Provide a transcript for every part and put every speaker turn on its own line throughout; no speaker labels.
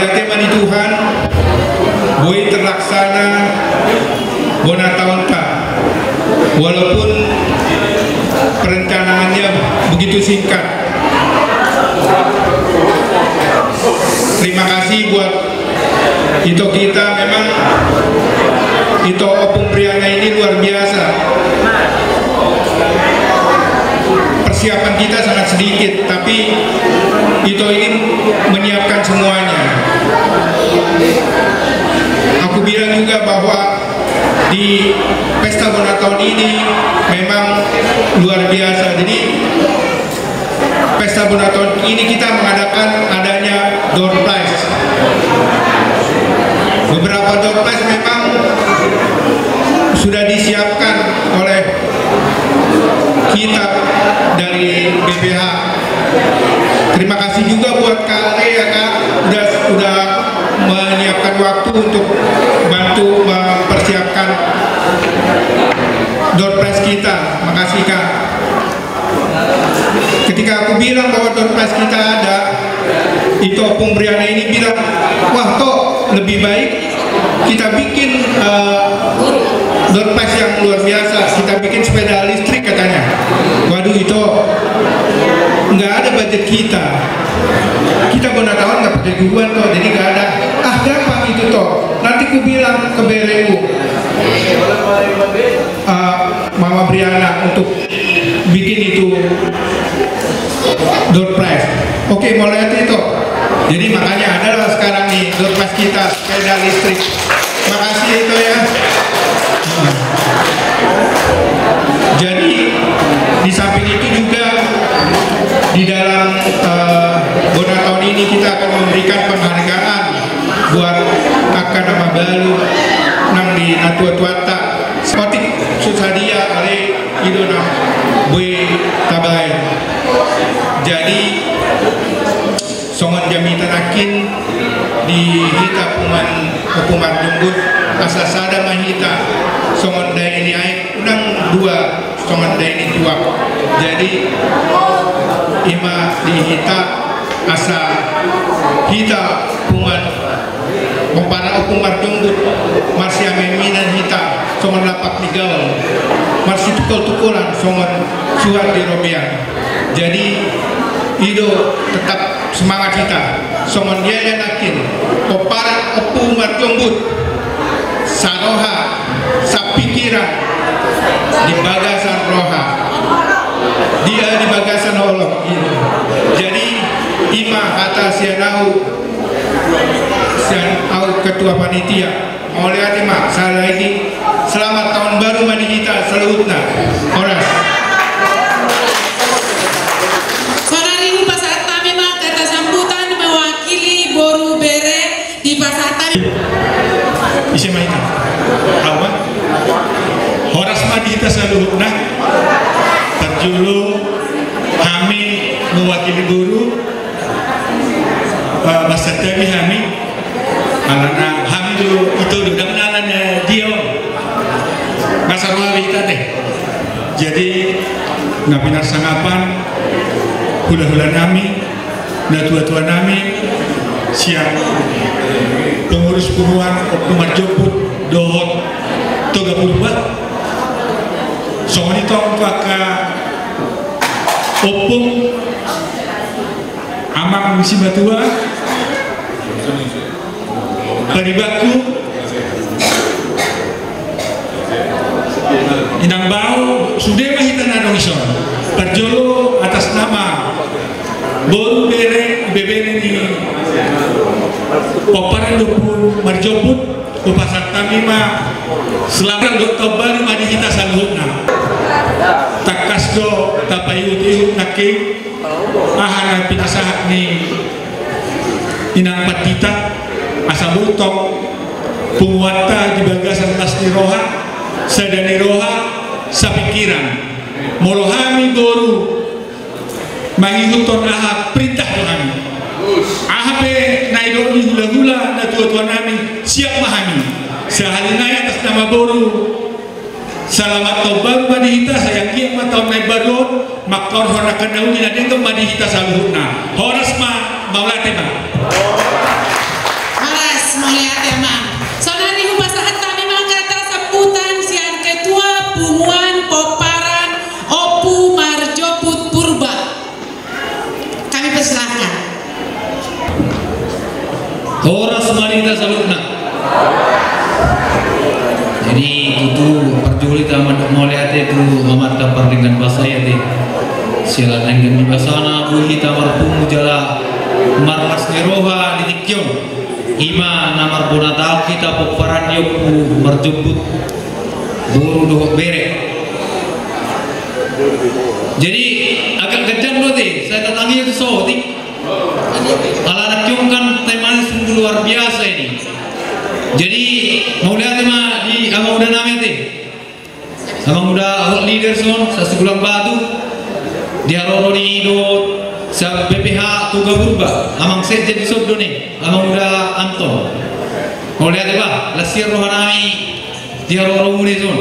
Mulai tema di Tuhan, boleh terlaksana bona tahun tak, walaupun perencanaannya begitu singkat. Terima kasih buat itu kita, memang itu Opung Priana ini luar biasa. Persiapan kita sangat sedikit, tapi itu ini menyiapkan semuanya. Aku bilang juga bahwa di Pesta Bona tahun ini memang luar biasa. Jadi Pesta Bona tahun ini kita mengadakan adanya door prize. Beberapa door prize memang sudah disiapkan oleh kita dari BPH. Terima kasih juga buat Kak Ale ya Kak, udah menyiapkan waktu untuk bantu mempersiapkan door prize kita. Makasih Kak. Ketika aku bilang bahwa door prize kita ada, itu Opung Priana ini bilang, wah kok lebih baik kita bikin door prize yang luar biasa, kita bikin sepeda listrik katanya. Waduh, itu nggak ada budget kita Bona tahun nggak pakai guguan toh, jadi nggak ada. Gampang itu toh, nanti ku bilang ke BRU Mama Briana untuk bikin itu door prize. Oke, mau lihat itu. Jadi makanya adalah sekarang nih door prize kita sepeda listrik. Makasih itu ya. Jadi di samping itu juga di dalam Bona tahun ini kita akan memberikan penghargaan buat kakak nama baru nang di natua tuata spotik susadia oleh idona bui tabai. Jadi songon jamitan akin di hita hukuman jembut asa sada mahita songon dai ini aik unang dua songon dai ini tua. Jadi ima di hita asa hita pungan Para hukuman jembut masih ameminan hita songon lapak ligawal masih tukul-tukulan songon suar di robian. Jadi itu tetap semangat kita songon dia yang yakin para hukuman jembut saroha sapikiran di bagasan roha dia di bagasan holok itu. Jadi ima kata sianau ketua panitia mau lihat mak saya lagi selamat tahun baru mani kita seluruhnya oras.
Saudari Pasata memang kata sambutan mewakili Boru Bere di Pasata.
Bisa main apa? Horas mani kita seluruhnya terjulu kami mewakili Boru Pasata kami alana hamdu itu udah kenalannya dia masalah kita deh. Jadi napinar sangapan hula-hula nami dan tua-tua nami siap pengurus puruan Opung Jemput dohot toga purba soalnya tong paka Opung amak misi batua paribaku inang bau sudah mahita nadong ison perjolo atas nama Boru Bere BBN ini Poparan Dopun Marjoput Upasar Tamima selamat Dr. Baru madi kita saluhna takasdo tapayut naking ahana pinasahat ni inang patita asa butok penguata di bagasan tas niroha sadani roha sapikiran molohami Boru mangihuton aha perintah Tuhan ahape naidok ni hula-hula na tua-tua nami siap mahami sehalinaya atas nama Boru selamat tahun baru madihita sayang kiamat tahun naik baru makor horakan daun ina dengkem madihita saluhna horas ma maulatema
Horas marita salutna. Jadi itu perjuli tamat moliat itu amat perlingan bahasa ya deh. Sila dengan di basana buhi tamar pungu jala marlas niroha di tikyon. Ima namar bonatal kita peperan yoku merjemput buru doh bere. Jadi agak kejam loh deh. Saya datangi itu sotik. Ala anak kyong kan temanya sungguh luar biasa ini. Jadi mau lihat tema di amang udah namanya teh. Amang udah leader son sasugulang batu. Dia roro di do sa BPH tuga berubah. Amang set jadi sodo nih. Amang udah Anton. Mau lihat apa? Lasir rohanami dia roro muni son.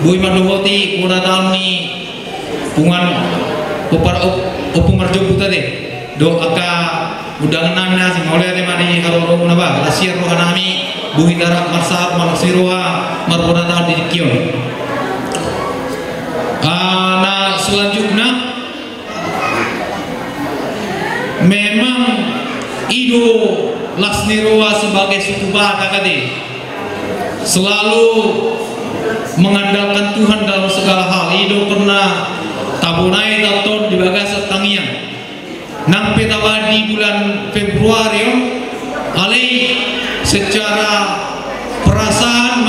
Bui mandowoti udah tahun nih pungan upar opung marjobu tadi. Do aka udah enam nasi oleh tema di roro muna ba. Lasir rohanami buhi darak marsahab maksiroha marbona tahun di kion. Nah selanjutnya memang Ido Lasniroa sebagai suku Batak tadi selalu mengandalkan Tuhan dalam segala hal. Ido pernah tabunai tahun di Bagasa Tangian nampe tawa di bulan Februari alai secara perasaan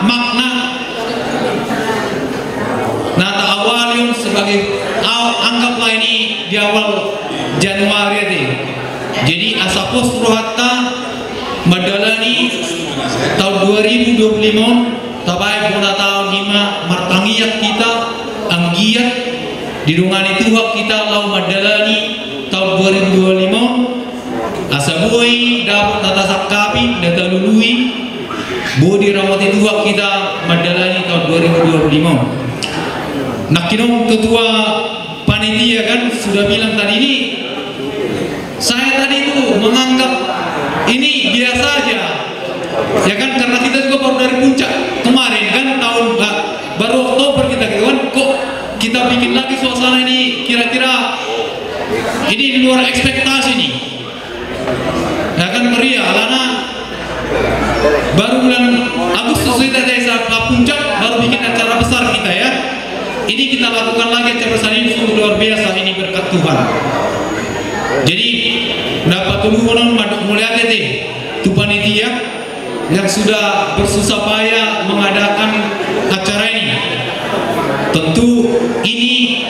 makna nata awal sebagai anggaplah ini di awal Januari ini. Jadi asapos rohatta madalani tahun 2025 tabai puna tahun 5 martangiyak kita anggiat didungani Tuhan kita lau madalani tahun 2025 asabui dapat nata sakapi data lului bodi rawati Tuhan kita madalani tahun 2025. Nak kinong ketua panitia kan sudah bilang tadi ini. Saya tadi itu menganggap ini biasa aja, ya kan, karena kita juga baru dari puncak kemarin kan tahun baru Oktober kita gitu kan, kok kita bikin lagi suasana ini kira-kira ini di luar ekspektasi nih, ya kan meriah, karena baru bulan Agustus kita desa puncak baru bikin acara besar kita ya, ini kita lakukan lagi acara besar ini sungguh luar biasa, ini berkat Tuhan. Jadi dapat tulunan maduk mulia tete tu panitia yang sudah bersusah payah mengadakan acara ini. Tentu ini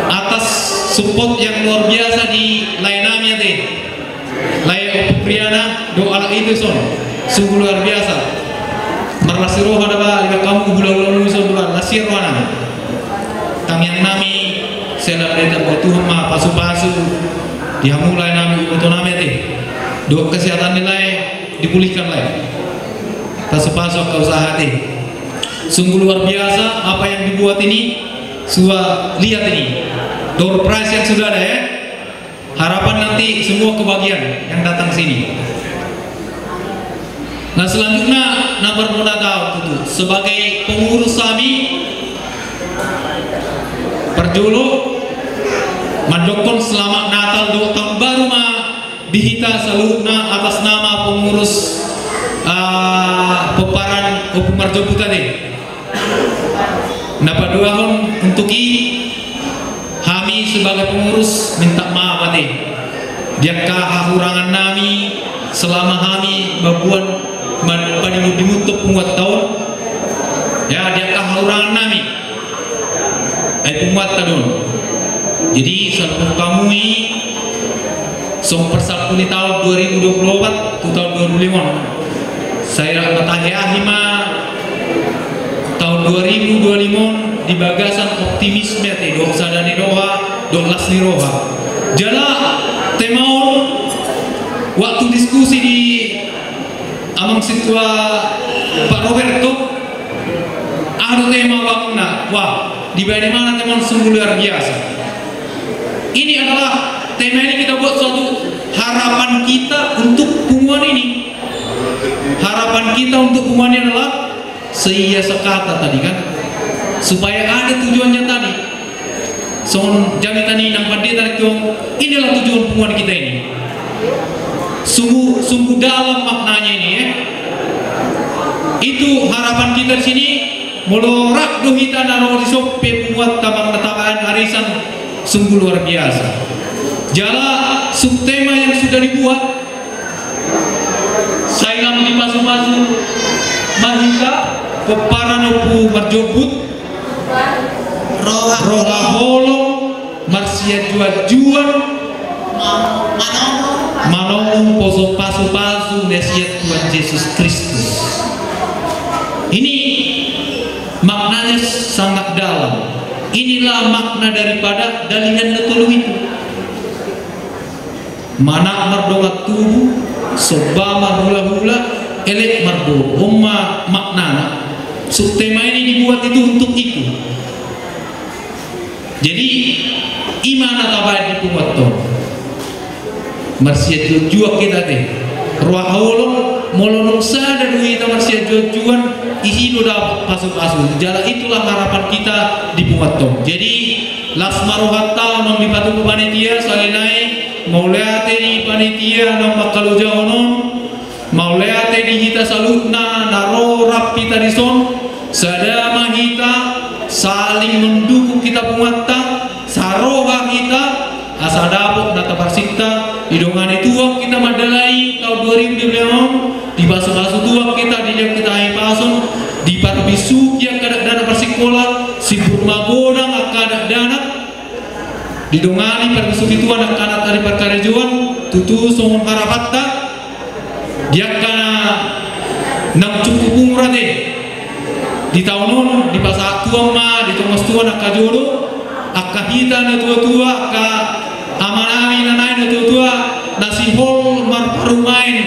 atas support yang luar biasa di lainamnya teh. Layak Priana doa itu son sungguh luar biasa. Marlasiroha dapat kamu bulan-bulan son bulan lasiroha tang yang nami selap datang ke Tuhan ma pasu-pasu dia mulai nami otonomi teh dua kesehatan nilai dipulihkan lagi pasu-pasu ke usaha teh sungguh luar biasa apa yang dibuat ini. Sudah lihat ini door prize yang sudah ada ya, harapan nanti semua kebagian yang datang sini. Nah selanjutnya nomor muda tahu itu sebagai pengurus kami perjulu mandokon selamat Natal do tahun baru ma dihita salutna atas nama pengurus peparan Marjobu tadi. Napa doahon untuk kami sebagai pengurus minta maaf tadi. Diakah hakurangan nami selama kami babuan pada dimutuk penguat tahun. Ya diakah hakurangan nami. Penguat tahun. Jadi selalu kamu ini song persapuni tahun 2024 ke tahun 2005 saya matahi ahima tahun 2025 di bagasan optimisme teh dok sadani doa dok lasni roha jala temaun waktu diskusi di amang situa Pak Roberto ada tema wakna wah di mana teman sungguh luar biasa. Ini adalah tema ini kita buat suatu harapan kita untuk punguan ini. Harapan kita untuk punguan ini adalah seia sekata tadi kan, supaya ada tujuannya tadi. Jangan tadi nampak dia tadi inilah tujuan punguan kita ini. sungguh dalam maknanya ini ya. Itu harapan kita di sini. Molo rakdo hita naro disope buat tabang tataan arisan sungguh luar biasa. Jala subtema yang sudah dibuat sayang di pasu-pasu mahita peparanopu marjobut roha holong marsia juan manomong poso pasu-pasu nesiat Tuhan Yesus Kristus. Ini maknanya sangat dalam. Inilah makna daripada dalinan netulu itu. Mana mardongat tubuh, sobama hula-hula, elek mardo. Umma maknanya. Subtema ini dibuat itu untuk itu. Jadi imana tabai di pumato. Marsia jual kita deh. Ruah holong molonong sada duit marsia juan isi doda pasu-pasu. Jala itulah harapan kita di Pumatong. Jadi lasmarohatta nong dipatu panitia salinai mau leate di panitia nong makalu jaunon mau leate di hita salutna naro rapi tadison sadama hita saling mendukung kita Pumatang saroha kita asadapok nata parsikta idongan itu kita madalai tahun 2005 di basu-basu tua kita di yang kita pason di parbisu yang kada dana persikola si burmagodang akada dana didongani parbisu itu anak anak dari perkarejuan tutu somong harapatta dia kana nak cukup umrah deh di tahun di pasar tua ma di tumas tua nak kajodo akahita na tua-tua ka amanami nanay na tua-tua nasi hol marparumain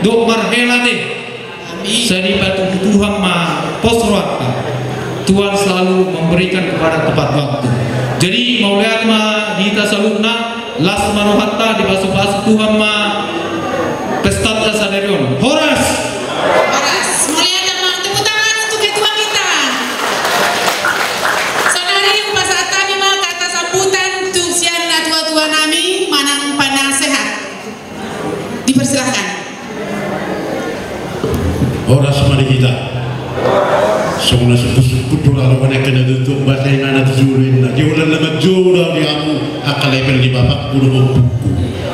dok marhela deh sadi batu Tuhan ma posroatta Tuhan selalu memberikan kepada tepat waktu. Jadi mau lihat ma kita salutna las marohatta di basu-basu Tuhan ma pesta sadarion Horas
mulia damang tepuk tangan untuk ketua kita. Saudari upasaat kami mau kata sambutan untuk sian tua-tua nami manang panasehat. Dipersilahkan.
Horas mari kita. Semua sebut-sebut dolar mana kena tutup bahasa yang anak tujurin. Dia ulang lama jodoh dia kamu akal level di bapak kudu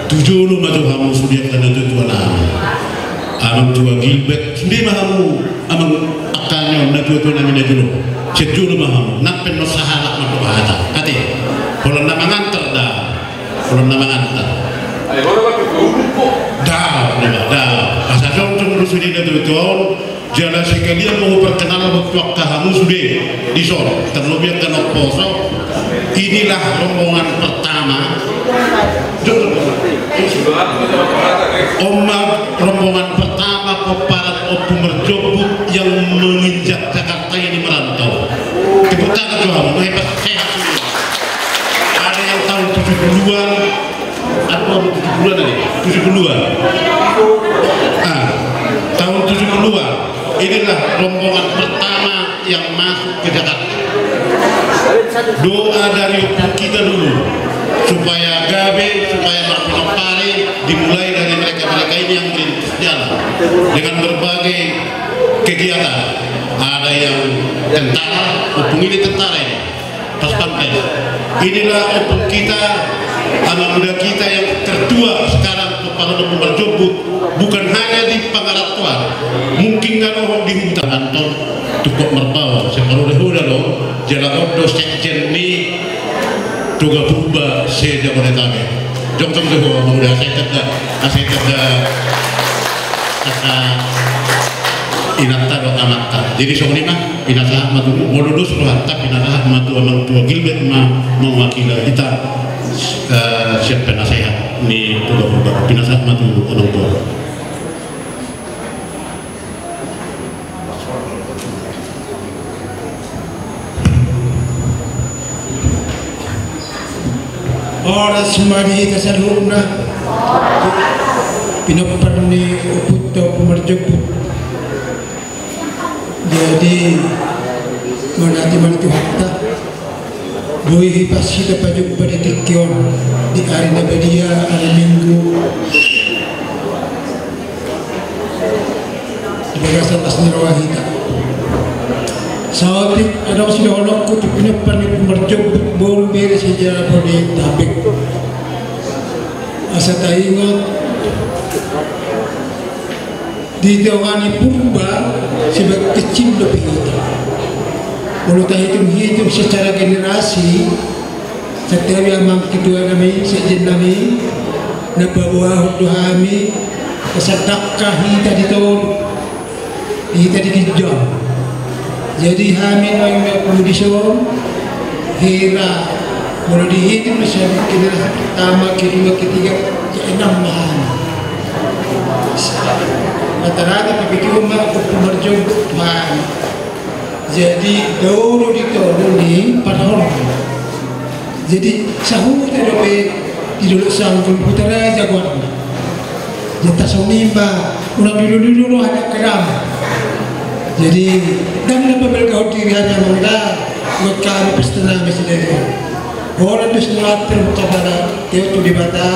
tujuh lu matu kamu sudah kena tutup nama. Amang tua Gilbert sendiri mahamu amang akalnya nak tua namanya dulu. Sejulu mahamu nak pen masalah matu ada. Hati. Kalau nama nganter dah. Kalau nama nganter. Dah. Asal jom rusuli dah tutup. Jala sekalian mau perkenal waktu kamu sudah di Solo terlebih kan poso inilah rombongan pertama rombongan pertama peparat Opu Merjobut yang menginjak Jakarta ini merantau tepuk tangan kamu hebat sehat ada yang tahun 70-an atau 70-an ini 70-an tahun 70-an inilah rombongan pertama yang masuk ke Jakarta. Doa dari kita dulu supaya Gabe, supaya Pare dimulai dari mereka-mereka ini yang merintis jalan dengan berbagai kegiatan. Ada yang tentara, opung ini tentara ini, pas pampres. Inilah opung kita, anak muda kita yang tertua sekarang kepala Opu Merjobut, bukan hanya di Pangaratuan, mungkin kalau di hutan Anton tukok merbawa separuh dahulu loh jalan ondo sekjen ni tuga berubah seja boleh tahu jom tuh mudah saya kerja kata inata do amata jadi soalnya mah pinasa matu mododo suruh tak pinasa matu amang tua Gilbert mewakili kita siap penasehat ni tuga berubah pinasa matu amang tua.
Horas mari kasalurna pinaparni Opu Merjobut jadi manati hatta doi pasti dapat pada tikion di hari nabadia hari minggu bagasan asni rawahita sawatik ada sudah olok ku punya panik merjok bol beres sejarah bodi tabik asa taingot di dewani purba sebagai kecil lebih itu kalau tak hitung secara generasi setiap yang kedua kami sejen kami nabawa huduhami kesadakah hita di tahun hita di kijam jadi hamil yang kondisyon hera kalau dihitung masyarakat generasi pertama, kedua, ketiga, keenam mahal rata-rata berpikir umat pemerjong Tuhan jadi dahulu ditolong pada orang jadi sahur terdapat tidak sang komputer aja buat jatah sonimba ulang dulu ada keram jadi dan dapat berkau diri hanya mengda buat kami pestenang misalnya orang itu setelah terbuka pada teotu di bata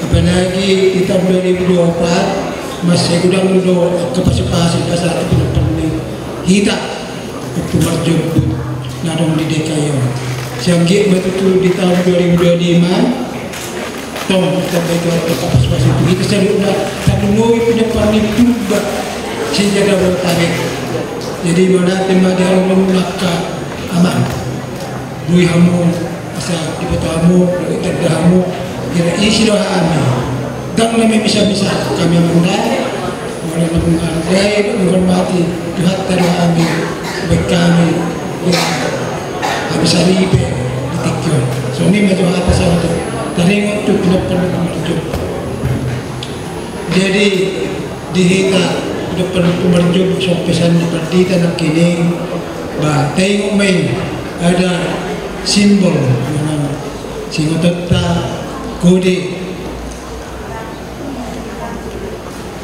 apalagi di tahun 2024 masih gudang do kapasitas pasar itu penting hita itu marjub nadong di DKI sianggi betul di tahun 2025 tong kita bagi kapasitas itu kita sudah tak menunggu punya panik juga sehingga bertarik jadi mana tema dia mengulaka aman bui hamu asa di betamu dari terdahamu kira isi doa amin dan kami bisa-bisa kami mengundai menghormati Tuhan terus kami baik kami habis hari ibe di tikyo so ini maju atas itu dari waktu depan pemerintah jadi dihita depan pemerintah so pesan seperti tanah kini bah tengok main ada simbol singotota kode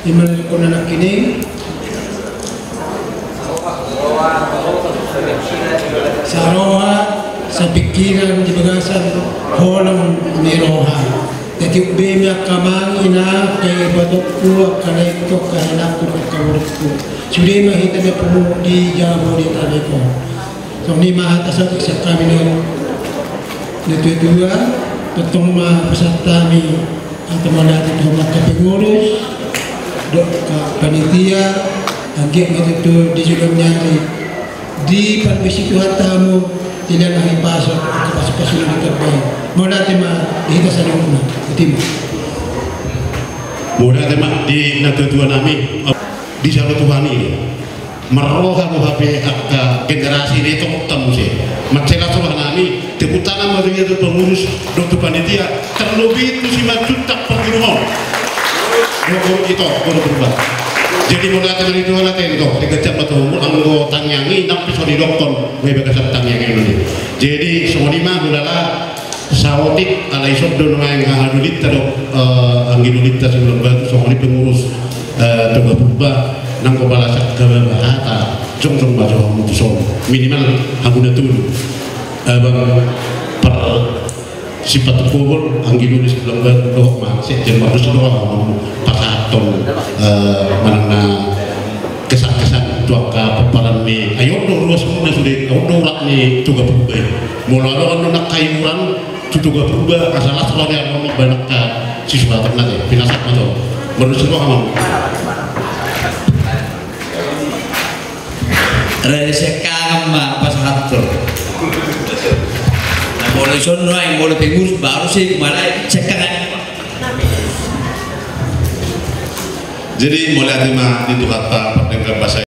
di mana anak ini saroha sa pikiran di bagasan holang niroha jadi bemya kamang ina kay batokku kanay ko kahanak ko kawurku sudah mahita na po di jamo di tabi ko so ni mahatasan sa kami nito petong pasatami ang tamanati ng kapingurus dok panitia agak betul di julung nyari di permisi Tuhan tamu tidak lagi pasok pas sudah terbaik mau nanti mah di kita sana umum tim
mau nanti mah di nato Tuhan nami di sana Tuhan ini meroha HP akka generasi ini temu sih macela Tuhan nami teputana mau itu pengurus dokter panitia terlebih itu 5 juta per rumah itu baru berubah jadi mulai dari itu nanti itu dikecap betul anggo tangyangi nampi so didokon may bagasat tangyangi ini jadi semua lima adalah sawotik alai sobdo yang hadulit tado anggidulit sebelum batu semua pengurus coba berubah nangko balasak ke bahata jong baca mutusom minimal haguna dulu per sifat kubur anggidulit sebelum batu doh masih jadi harus doang pasaton mana kesan-kesan tuaka peparan ni ayo do ruas muna sudah do rak ni juga berubah mula do nak kayuran juga berubah asalah selalu yang mau banyak ka siswa ternak pinasak atau menurut kamu
resekam pas hatur mulai sono yang mulai pengurus baru sih mulai sekarang
jadi mulai terima di Tuhan pendengar bahasa